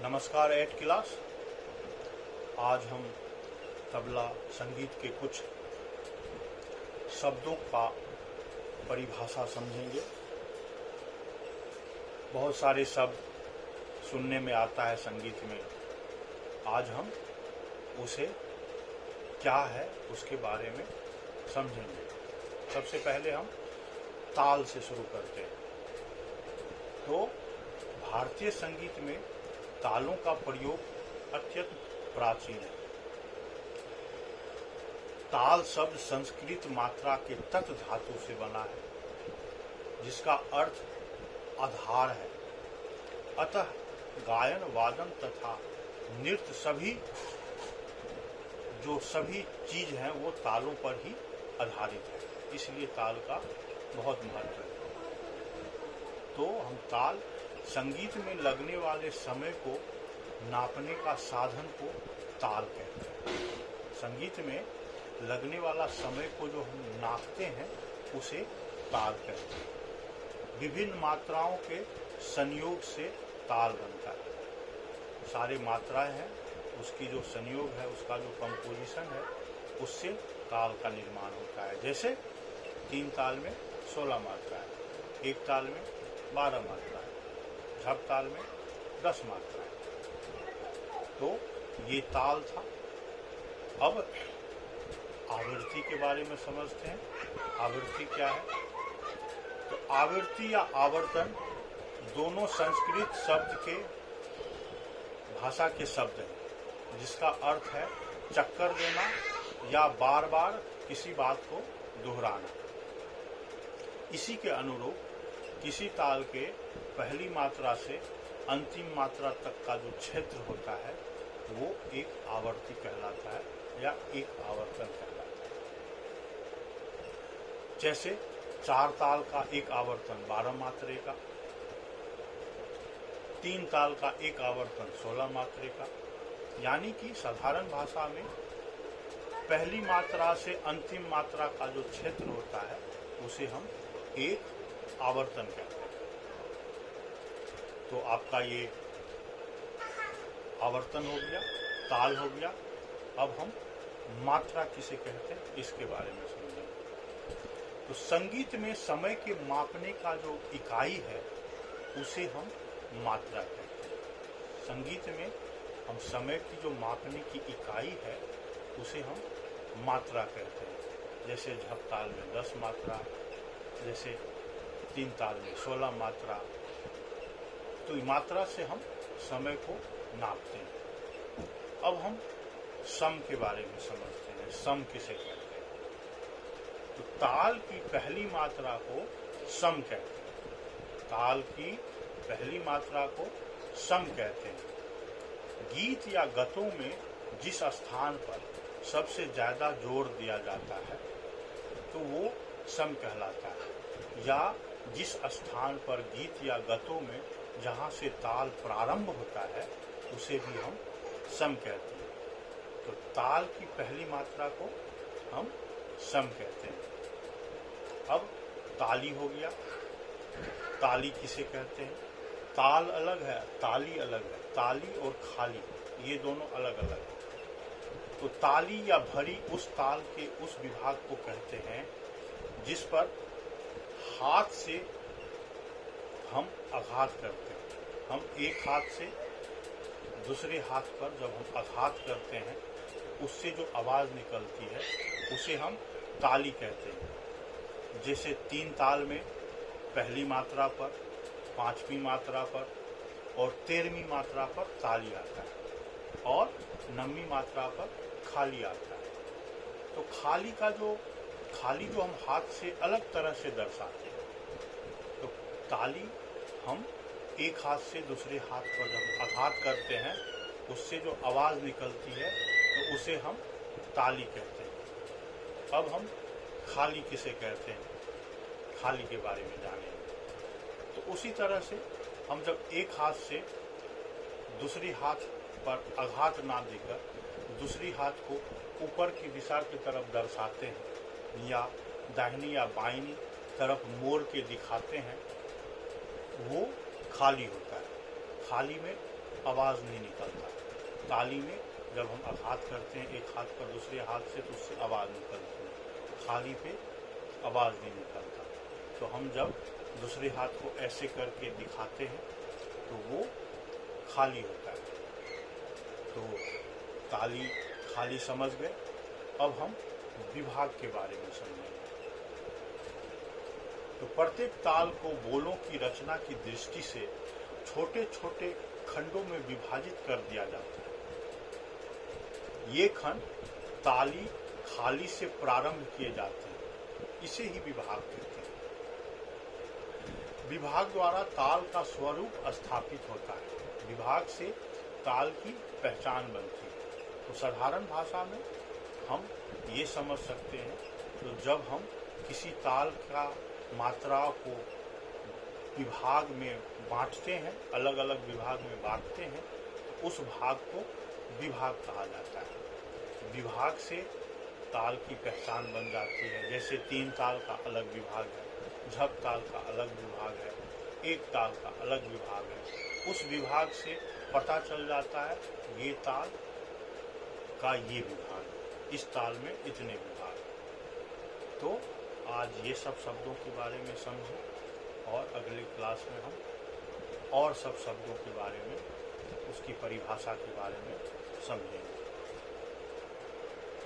नमस्कार eight class. आज हम तबला संगीत के कुछ शब्दों का परिभाषा समझेंगे। बहुत सारे शब्द सुनने में आता है संगीत में। आज हम उसे क्या है उसके बारे में समझेंगे। सबसे पहले हम ताल से शुरू करते हैं। तो भारतीय संगीत में तालों का प्रयोग अत्यंत प्राचीन है। ताल शब्द संस्कृत मात्रा के तत् धातु से बना है, जिसका अर्थ आधार है। अतः गायन, वादन तथा नृत्य सभी चीज हैं वो तालों पर ही आधारित है। इसलिए ताल का बहुत महत्व है। तो हम ताल संगीत में लगने वाले समय को नापने का साधन को ताल कहते हैं। संगीत में लगने वाला समय को जो हम नापते हैं उसे ताल कहते हैं। विभिन्न मात्राओं के संयोग से ताल बनता है। सारे मात्राएं हैं, उसकी जो संयोग है, उसका जो कंपोजिशन है, उससे ताल का निर्माण होता है। जैसे 3 ताल में 16 मात्राएं, 1 ताल में 12 मात्राएं, झप ताल में 10 मात्राएं। तो ये ताल था। अब आवृत्ति के बारे में समझते हैं। आवृत्ति क्या है? तो आवृत्ति या आवर्तन दोनों संस्कृत शब्द के भाषा के शब्द हैं, जिसका अर्थ है चक्कर देना या बार बार किसी बात को दोहराना। इसी के अनुरूप किसी ताल के पहली मात्रा से अंतिम मात्रा तक का जो क्षेत्र होता है वो एक आवर्ती कहलाता है या एक आवर्तन कहलाता है। जैसे 4 ताल का एक आवर्तन 12 मात्रे का, 3 ताल का एक आवर्तन 16 मात्रे का। यानी कि साधारण भाषा में पहली मात्रा से अंतिम मात्रा का जो क्षेत्र होता है उसे हम एक आवर्तन कहते हैं। तो आपका ये आवर्तन हो गया, ताल हो गया। अब हम मात्रा किसे कहते हैं इसके बारे में समझेंगे। तो संगीत में समय के मापने का जो इकाई है उसे हम मात्रा कहते हैं। संगीत में हम समय की जो मापने की इकाई है उसे हम मात्रा कहते हैं। जैसे झप ताल में 10 मात्रा, जैसे 3 ताल में 16 मात्रा। तो मात्रा से हम समय को नापते हैं। अब हम सम के बारे में समझते हैं। सम किसे कहते हैं? तो ताल की पहली मात्रा को सम कहते हैं। ताल की पहली मात्रा को सम कहते हैं। गीत या गतों में जिस स्थान पर सबसे ज्यादा जोर दिया जाता है तो वो सम कहलाता है। या जिस स्थान पर गीत या गतों में जहाँ से ताल प्रारंभ होता है उसे भी हम सम कहते हैं। तो ताल की पहली मात्रा को हम सम कहते हैं। अब ताली हो गया। ताली किसे कहते हैं? ताल अलग है, ताली अलग है। ताली और खाली ये दोनों अलग अलग हैं। तो ताली या भरी उस ताल के उस विभाग को कहते हैं जिस पर हाथ से हम आघात करते हैं। हम एक हाथ से दूसरे हाथ पर जब हम आघात करते हैं उससे जो आवाज निकलती है उसे हम ताली कहते हैं। जैसे 3 ताल में पहली मात्रा पर, 5वीं मात्रा पर और 13वीं मात्रा पर ताली आता है और 9वीं मात्रा पर खाली आता है। तो खाली जो हम हाथ से अलग तरह से दर्शाते हैं। तो ताली हम एक हाथ से दूसरे हाथ पर जब आघात करते हैं उससे जो आवाज निकलती है तो उसे हम ताली कहते हैं। अब हम खाली किसे कहते हैं, खाली के बारे में जानेंगे। तो उसी तरह से हम जब एक हाथ से दूसरी हाथ पर आघात ना देकर दूसरी हाथ को ऊपर की दिशा की तरफ दर्शाते हैं या दाहिनी या बाईं तरफ मोड़ के दिखाते हैं, वो खाली होता है। खाली में आवाज़ नहीं निकलता। ताली में जब हम आघात करते हैं एक हाथ पर दूसरे हाथ से तो उससे आवाज़ निकलती है, खाली पे आवाज़ नहीं निकलता। तो हम जब दूसरे हाथ को ऐसे करके दिखाते हैं तो वो खाली होता है। तो ताली खाली समझ गए। अब हम विभाग के बारे में समझेंगे। तो प्रत्येक ताल को बोलों की रचना की दृष्टि से छोटे छोटे खंडों में विभाजित कर दिया जाता है। ये खंड ताली खाली से प्रारंभ किए जाते हैं, इसे ही विभाग कहते हैं। विभाग द्वारा ताल का स्वरूप स्थापित होता है। विभाग से ताल की पहचान बनती है। तो साधारण भाषा में हम ये समझ सकते हैं, तो जब हम किसी ताल का मात्राओं को विभाग में बांटते हैं, अलग अलग विभाग में बांटते हैं, उस भाग को विभाग कहा जाता है। विभाग से ताल की पहचान बन जाती है। जैसे 3 ताल का अलग विभाग है, झप ताल का अलग विभाग है, एक ताल का अलग विभाग है। उस विभाग से पता चल जाता है ये ताल का ये विभाग, इस ताल में इतने विभाग। तो आज ये सब शब्दों के बारे में समझें और अगले क्लास में हम और सब शब्दों के बारे में, उसकी परिभाषा के बारे में समझेंगे।